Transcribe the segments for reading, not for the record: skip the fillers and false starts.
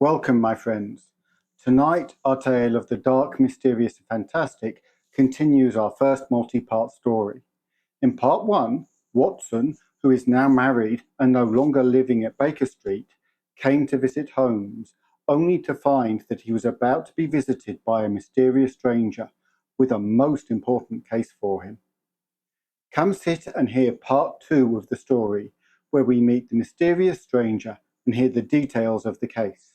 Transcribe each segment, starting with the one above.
Welcome, my friends. Tonight, our tale of the dark, mysterious, and fantastic continues our first multi-part story. In part one, Watson, who is now married and no longer living at Baker Street, came to visit Holmes, only to find that he was about to be visited by a mysterious stranger with a most important case for him. Come sit and hear part two of the story, where we meet the mysterious stranger and hear the details of the case.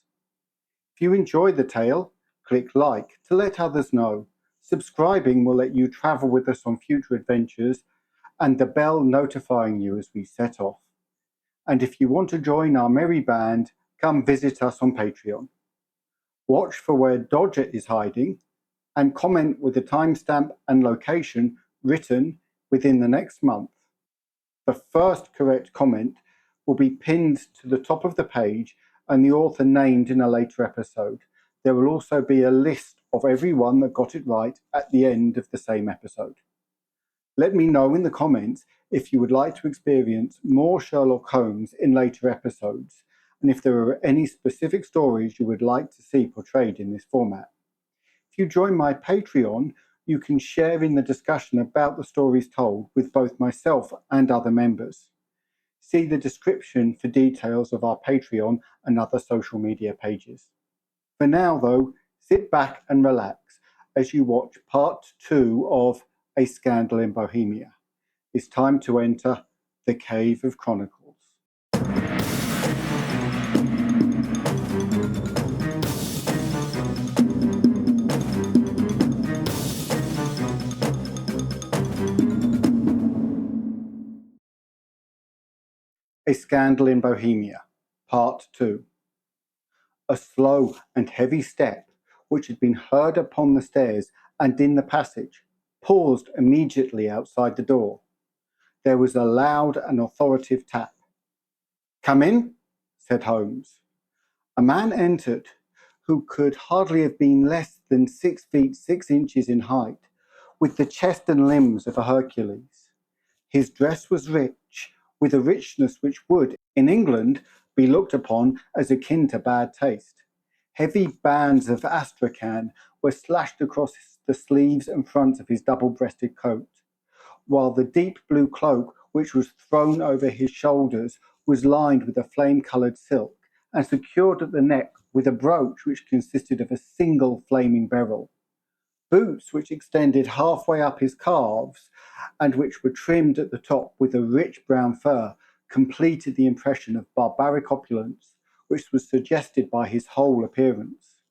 If you enjoy the tale, click like to let others know. Subscribing will let you travel with us on future adventures, and the bell notifying you as we set off. And if you want to join our merry band, come visit us on Patreon. Watch for where Dodger is hiding, and comment with the timestamp and location written within the next month. The first correct comment will be pinned to the top of the page and the author named in a later episode. There will also be a list of everyone that got it right at the end of the same episode. Let me know in the comments if you would like to experience more Sherlock Holmes in later episodes, and if there are any specific stories you would like to see portrayed in this format. If you join my Patreon, you can share in the discussion about the stories told with both myself and other members. See the description for details of our Patreon and other social media pages. For now, though, sit back and relax as you watch part two of A Scandal in Bohemia. It's time to enter the Cave of Chronicles. A Scandal in Bohemia, Part 2. A slow and heavy step, which had been heard upon the stairs and in the passage, paused immediately outside the door. There was a loud and authoritative tap. "Come in," said Holmes. A man entered, who could hardly have been less than 6 feet 6 inches in height, with the chest and limbs of a Hercules. His dress was rich, with a richness which would, in England, be looked upon as akin to bad taste. Heavy bands of astrakhan were slashed across the sleeves and front of his double-breasted coat, while the deep blue cloak which was thrown over his shoulders was lined with a flame-coloured silk and secured at the neck with a brooch which consisted of a single flaming beryl. Boots which extended halfway up his calves and which were trimmed at the top with a rich brown fur completed the impression of barbaric opulence which was suggested by his whole appearance.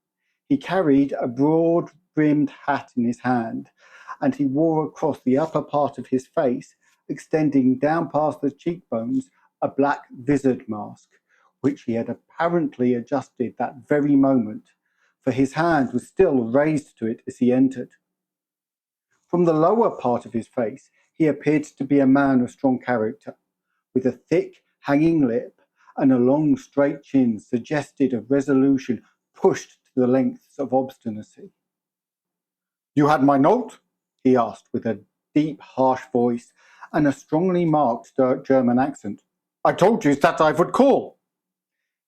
He carried a broad-brimmed hat in his hand, and he wore across the upper part of his face, extending down past the cheekbones, a black vizard mask, which he had apparently adjusted that very moment, for his hand was still raised to it as he entered. From the lower part of his face, he appeared to be a man of strong character, with a thick, hanging lip and a long, straight chin suggested of resolution pushed to the lengths of obstinacy. "You had my note?" he asked with a deep, harsh voice and a strongly marked German accent. "I told you that I would call."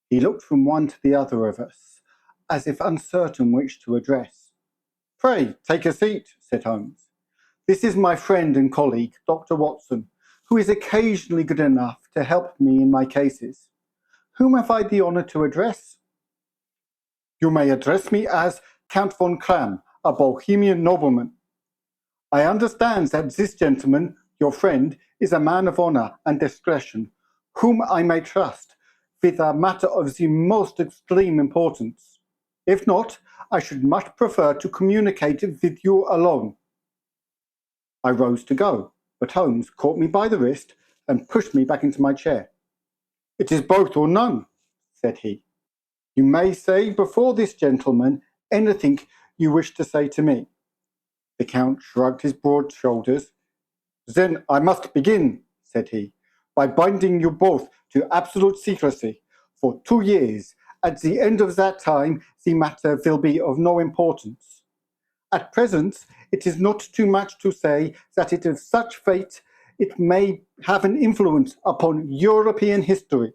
He looked from one to the other of us, as if uncertain which to address. "Pray, take a seat," said Holmes. "This is my friend and colleague, Dr. Watson, who is occasionally good enough to help me in my cases. Whom have I the honour to address?" "You may address me as Count von Kram, a Bohemian nobleman. I understand that this gentleman, your friend, is a man of honour and discretion, whom I may trust with a matter of the most extreme importance. If not, I should much prefer to communicate with you alone." I rose to go, but Holmes caught me by the wrist and pushed me back into my chair. "It is both or none," said he. "You may say before this gentleman anything you wish to say to me." The Count shrugged his broad shoulders. "Then I must begin," said he, "by binding you both to absolute secrecy for 2 years. At the end of that time, the matter will be of no importance. At present, it is not too much to say that it is such fate it may have an influence upon European history."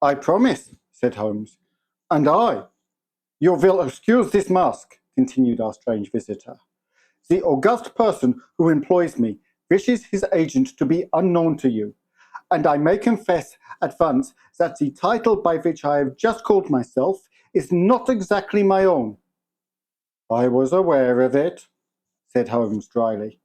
"I promise," said Holmes. And I. You will excuse this mask, continued our strange visitor. The august person who employs me wishes his agent to be unknown to you, and I may confess at once that the title by which I have just called myself is not exactly my own. I was aware of it, said Holmes dryly.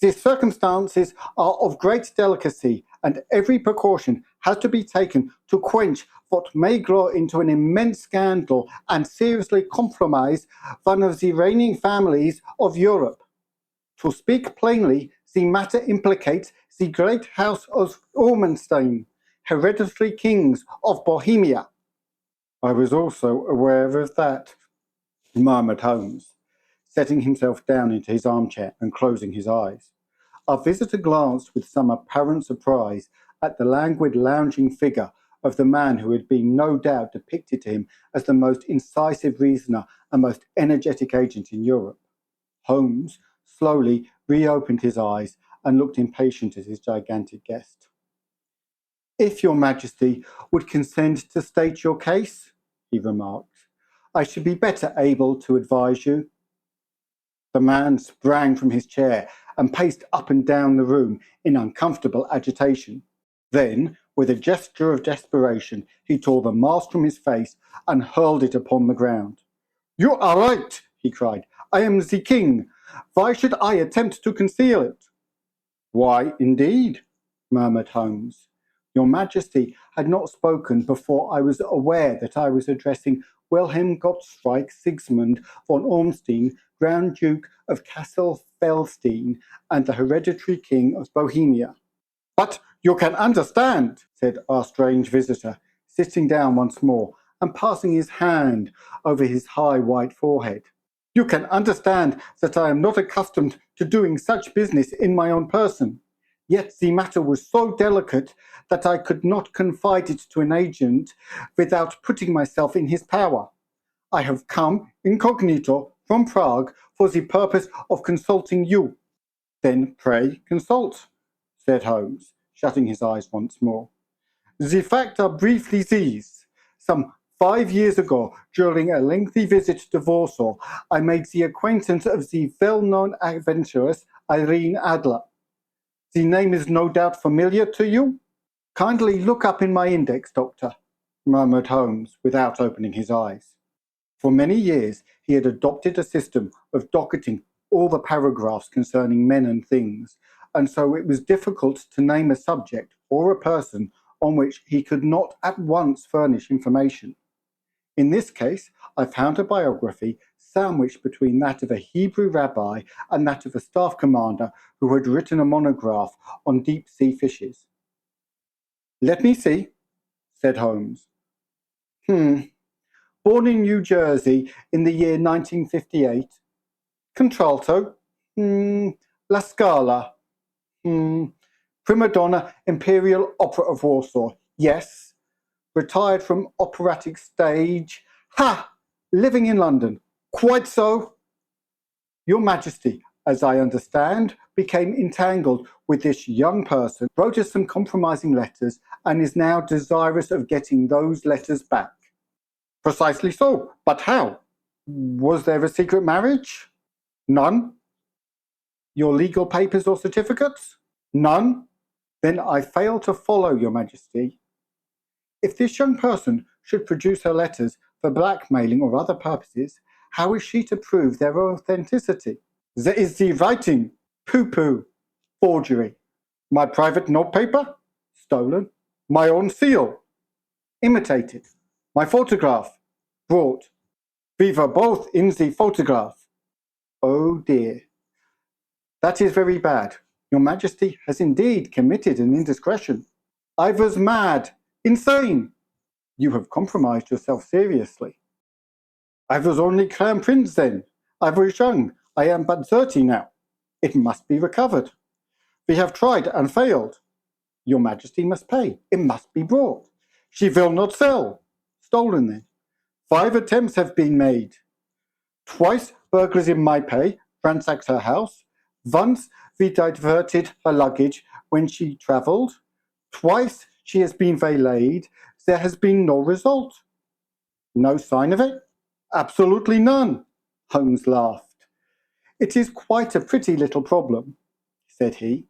The circumstances are of great delicacy, and every precaution has to be taken to quench what may grow into an immense scandal and seriously compromise one of the reigning families of Europe. To speak plainly, the matter implicates the great house of Ormenstein, hereditary kings of Bohemia. I was also aware of that, murmured Holmes, setting himself down into his armchair and closing his eyes. Our visitor glanced with some apparent surprise at the languid lounging figure of the man who had been no doubt depicted to him as the most incisive reasoner and most energetic agent in Europe. Holmes slowly reopened his eyes and looked impatient at his gigantic guest. If your Majesty would consent to state your case, he remarked, I should be better able to advise you. The man sprang from his chair and paced up and down the room in uncomfortable agitation. Then, with a gesture of desperation, he tore the mask from his face and hurled it upon the ground. You are right, he cried. I am the king. Why should I attempt to conceal it? Why, indeed, murmured Holmes. Your Majesty had not spoken before I was aware that I was addressing Wilhelm Gottschalk Sigismund von Ormstein, Grand Duke of Cassel-Felstein, and the hereditary king of Bohemia. But you can understand, said our strange visitor, sitting down once more and passing his hand over his high white forehead. You can understand that I am not accustomed to doing such business in my own person. Yet the matter was so delicate that I could not confide it to an agent without putting myself in his power. I have come incognito from Prague for the purpose of consulting you. Then pray consult, said Holmes, shutting his eyes once more. The facts are briefly these. Some 5 years ago, during a lengthy visit to Warsaw, I made the acquaintance of the well-known adventuress Irene Adler. The name is no doubt familiar to you? Kindly look up in my index, Doctor, murmured Holmes, without opening his eyes. For many years, he had adopted a system of docketing all the paragraphs concerning men and things, and so it was difficult to name a subject or a person on which he could not at once furnish information. In this case, I found a biography sandwiched between that of a Hebrew rabbi and that of a staff commander who had written a monograph on deep-sea fishes. Let me see, said Holmes. Born in New Jersey in the year 1958. Contralto. La Scala. Prima donna, Imperial Opera of Warsaw. Yes. Retired from operatic stage. Ha! Living in London. Quite so. Your Majesty, as I understand, became entangled with this young person, wrote us some compromising letters, and is now desirous of getting those letters back. Precisely so. But how? Was there a secret marriage? None. Your legal papers or certificates? None. Then I fail to follow, Your Majesty. If this young person should produce her letters for blackmailing or other purposes, how is she to prove their authenticity? There is the writing. Pooh-pooh. Forgery. My private notepaper? Stolen. My own seal? Imitated. My photograph? Brought. We were both in the photograph. Oh dear. That is very bad. Your Majesty has indeed committed an indiscretion. I was mad. Insane. You have compromised yourself seriously. I was only Crown Prince then. I was young. I am but 30 now. It must be recovered. We have tried and failed. Your Majesty must pay. It must be brought. She will not sell. Stolen then. 5 attempts have been made. Twice burglars in my pay ransacked her house. Once we diverted her luggage when she travelled. Twice she has been waylaid. There has been no result. No sign of it? Absolutely none, Holmes laughed. It is quite a pretty little problem, said he.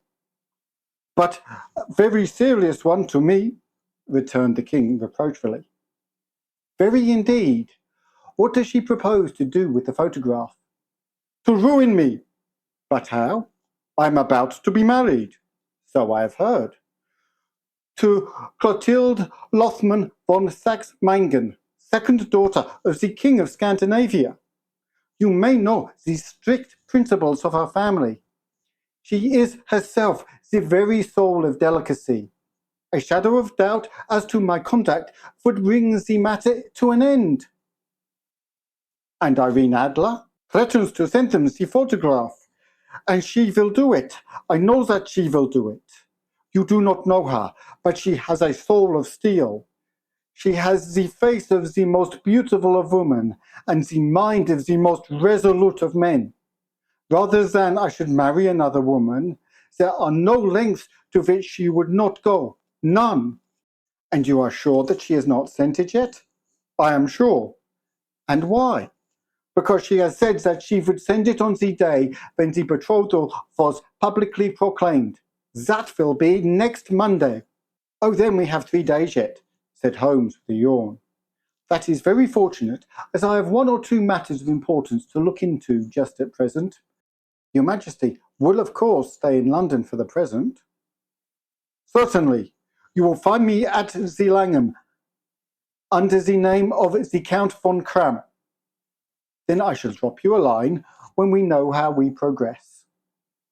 But a very serious one to me, returned the king reproachfully. Very indeed. What does she propose to do with the photograph? To ruin me. But how? I am about to be married. So I have heard. To Clotilde Lothman von Saxe-Meiningen, second daughter of the King of Scandinavia. You may know the strict principles of her family. She is herself the very soul of delicacy. A shadow of doubt as to my conduct would bring the matter to an end. And Irene Adler threatens to send them the photograph. And she will do it. I know that she will do it. You do not know her, but she has a soul of steel. She has the face of the most beautiful of women and the mind of the most resolute of men. Rather than I should marry another woman, there are no lengths to which she would not go. None. And you are sure that she has not sent it yet? I am sure. And why? Because she has said that she would send it on the day when the betrothal was publicly proclaimed. That will be next Monday. Oh, then we have 3 days yet, said Holmes with a yawn. That is very fortunate, as I have 1 or 2 matters of importance to look into just at present. Your Majesty will, of course, stay in London for the present. Certainly. You will find me at the Langham, under the name of the Count von Kram. Then I shall drop you a line when we know how we progress.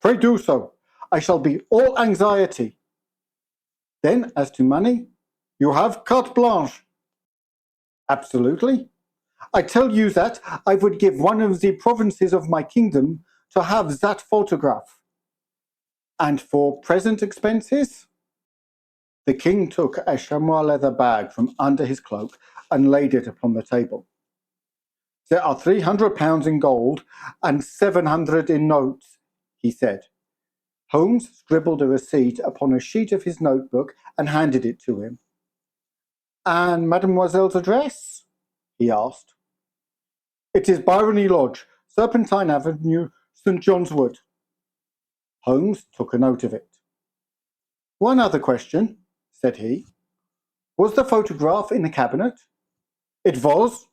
Pray do so. I shall be all anxiety. Then, as to money, you have carte blanche. Absolutely. I tell you that I would give one of the provinces of my kingdom to have that photograph. And for present expenses? The king took a chamois leather bag from under his cloak and laid it upon the table. There are £300 in gold and 700 in notes, he said. Holmes scribbled a receipt upon a sheet of his notebook and handed it to him. And Mademoiselle's address? He asked. It is Byrony Lodge, Serpentine Avenue, St. John's Wood. Holmes took a note of it. One other question, said he. Was the photograph in the cabinet? It was.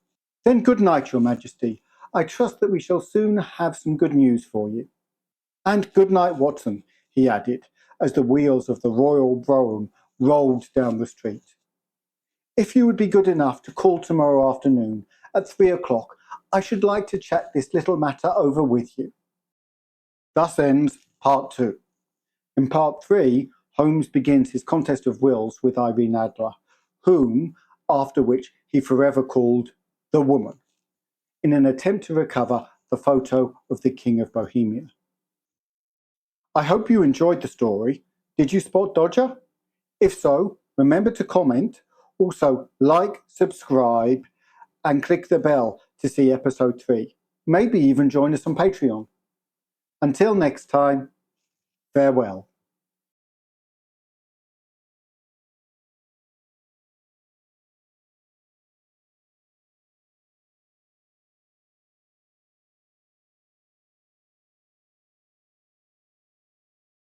Then good night, Your Majesty. I trust that we shall soon have some good news for you. And good night, Watson, he added, as the wheels of the royal brougham rolled down the street. If you would be good enough to call tomorrow afternoon at 3 o'clock, I should like to chat this little matter over with you. Thus ends Part 2. In Part 3, Holmes begins his contest of wills with Irene Adler, whom, after which he forever called the woman, in an attempt to recover the photo of the King of Bohemia. I hope you enjoyed the story. Did you spot Dodger? If so, remember to comment. Also, like, subscribe, and click the bell to see episode 3. Maybe even join us on Patreon. Until next time, farewell.